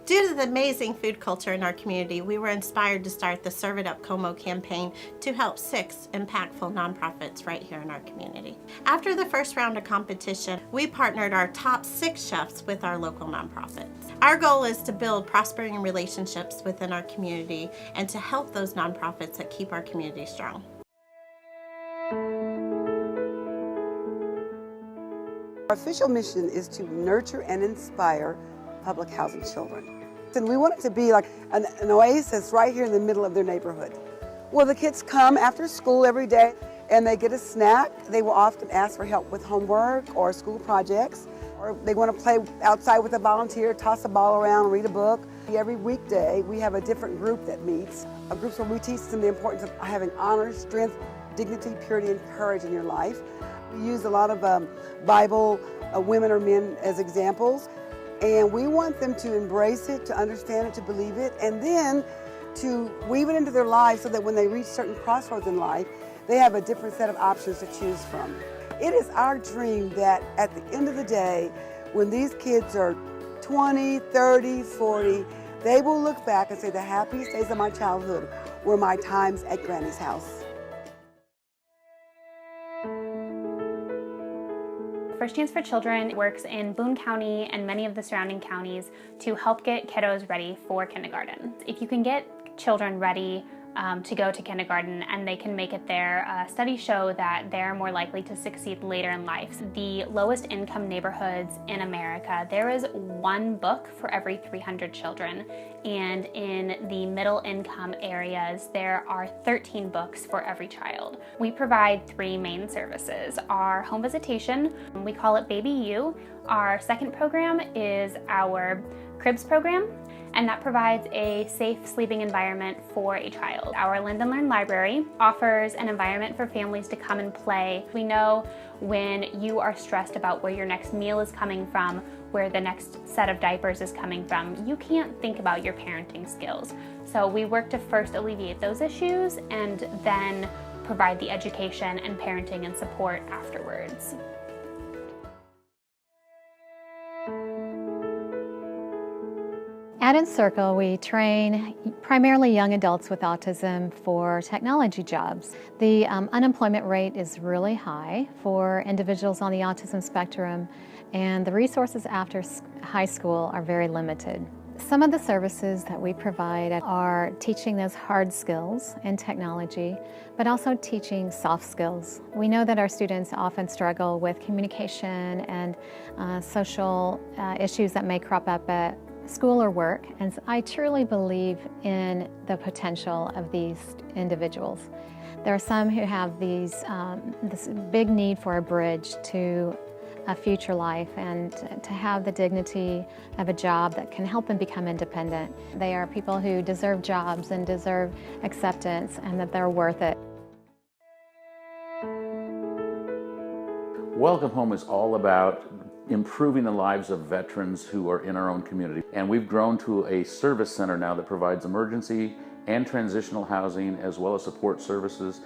Due to the amazing food culture in our community, we were inspired to start the Serve It Up Como campaign to help 6 impactful nonprofits right here in our community. After the first round of competition, we partnered our top 6 chefs with our local nonprofits. Our goal is to build prospering relationships within our community and to help those nonprofits that keep our community strong. Our official mission is to nurture and inspire public housing children. And we want it to be like an oasis right here in the middle of their neighborhood. Well, the kids come after school every day and they get a snack. They will often ask for help with homework or school projects, or they want to play outside with a volunteer, toss a ball around, read a book. Every weekday we have a different group that meets, a group where we teach them the importance of having honor, strength, dignity, purity, and courage in your life. We use a lot of Bible women or men as examples. And we want them to embrace it, to understand it, to believe it, and then to weave it into their lives so that when they reach certain crossroads in life, they have a different set of options to choose from. It is our dream that at the end of the day, when these kids are 20, 30, 40, they will look back and say the happiest days of my childhood were my times at Granny's house. First Chance for Children works in Boone County and many of the surrounding counties to help get kiddos ready for kindergarten. If you can get children ready to go to kindergarten and they can make it there, studies show that they're more likely to succeed later in life. The lowest income neighborhoods in America, there is 1 book for every 300 children, and in the middle income areas there are 13 books for every child. We provide 3 main services. Our home visitation, we call it Baby U. Our second program is our Cribs program, and that provides a safe sleeping environment for a child. Our Lend and Learn library offers an environment for families to come and play. We know when you are stressed about where your next meal is coming from, where the next set of diapers is coming from, you can't think about your parenting skills. So we work to first alleviate those issues and then provide the education and parenting and support afterwards. At Encircle, we train primarily young adults with autism for technology jobs. The unemployment rate is really high for individuals on the autism spectrum, and the resources after high school are very limited. Some of the services that we provide are teaching those hard skills in technology, but also teaching soft skills. We know that our students often struggle with communication and social issues that may crop up at school or work, and I truly believe in the potential of these individuals. There are some who have this big need for a bridge to a future life and to have the dignity of a job that can help them become independent. They are people who deserve jobs and deserve acceptance, and that they're worth it. Welcome Home is all about improving the lives of veterans who are in our own community. And we've grown to a service center now that provides emergency and transitional housing, as well as support services,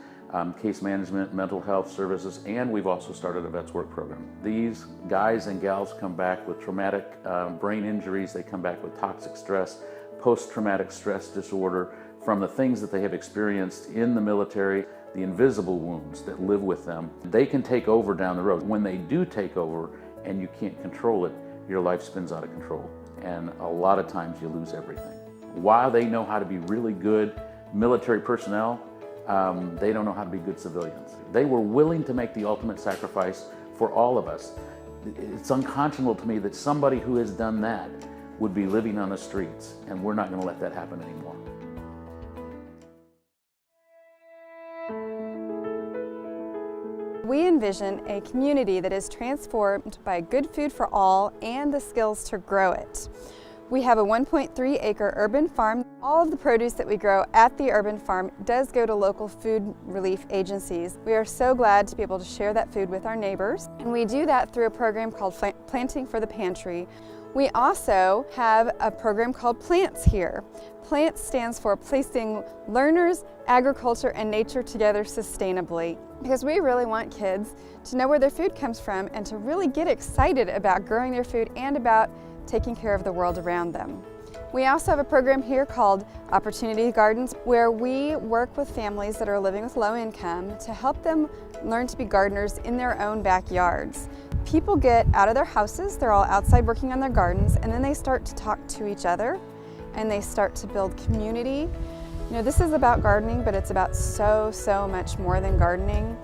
case management, mental health services, and we've also started a Vets Work program. These guys and gals come back with traumatic brain injuries, they come back with toxic stress, post-traumatic stress disorder, from the things that they have experienced in the military, the invisible wounds that live with them. They can take over down the road. When they do take over, and you can't control it, your life spins out of control. And a lot of times you lose everything. While they know how to be really good military personnel, they don't know how to be good civilians. They were willing to make the ultimate sacrifice for all of us. It's unconscionable to me that somebody who has done that would be living on the streets, and we're not going to let that happen anymore. We envision a community that is transformed by good food for all and the skills to grow it. We have a 1.3-acre urban farm. All of the produce that we grow at the urban farm does go to local food relief agencies. We are so glad to be able to share that food with our neighbors, and we do that through a program called Planting for the Pantry. We also have a program called Plants here. Plants stands for Placing Learners, Agriculture, and Nature Together Sustainably, because we really want kids to know where their food comes from and to really get excited about growing their food and about taking care of the world around them. We also have a program here called Opportunity Gardens, where we work with families that are living with low income to help them learn to be gardeners in their own backyards. People get out of their houses, they're all outside working on their gardens, and then they start to talk to each other and they start to build community. You know, this is about gardening, but it's about so much more than gardening.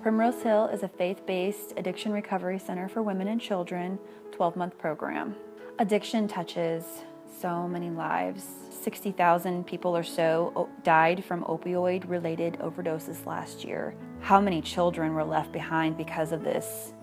Primrose Hill is a faith-based addiction recovery center for women and children, 12-month program. Addiction touches so many lives. 60,000 people or so died from opioid-related overdoses last year. How many children were left behind because of this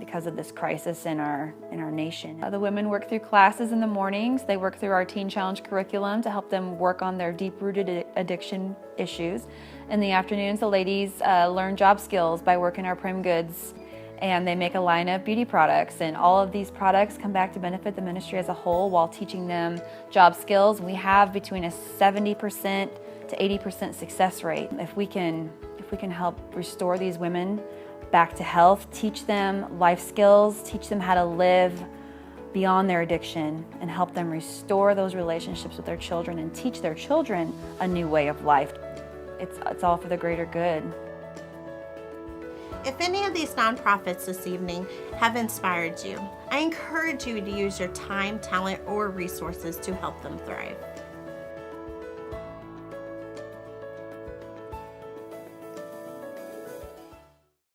crisis in our nation? The women work through classes in the mornings. They work through our Teen Challenge curriculum to help them work on their deep-rooted addiction issues. In the afternoons, the ladies learn job skills by working our Prim Goods, and they make a line of beauty products, and all of these products come back to benefit the ministry as a whole while teaching them job skills. We have between a 70% to 80% success rate. If we can help restore these women back to health, teach them life skills, teach them how to live beyond their addiction, and help them restore those relationships with their children and teach their children a new way of life, it's all for the greater good. If any of these nonprofits this evening have inspired you, I encourage you to use your time, talent, or resources to help them thrive.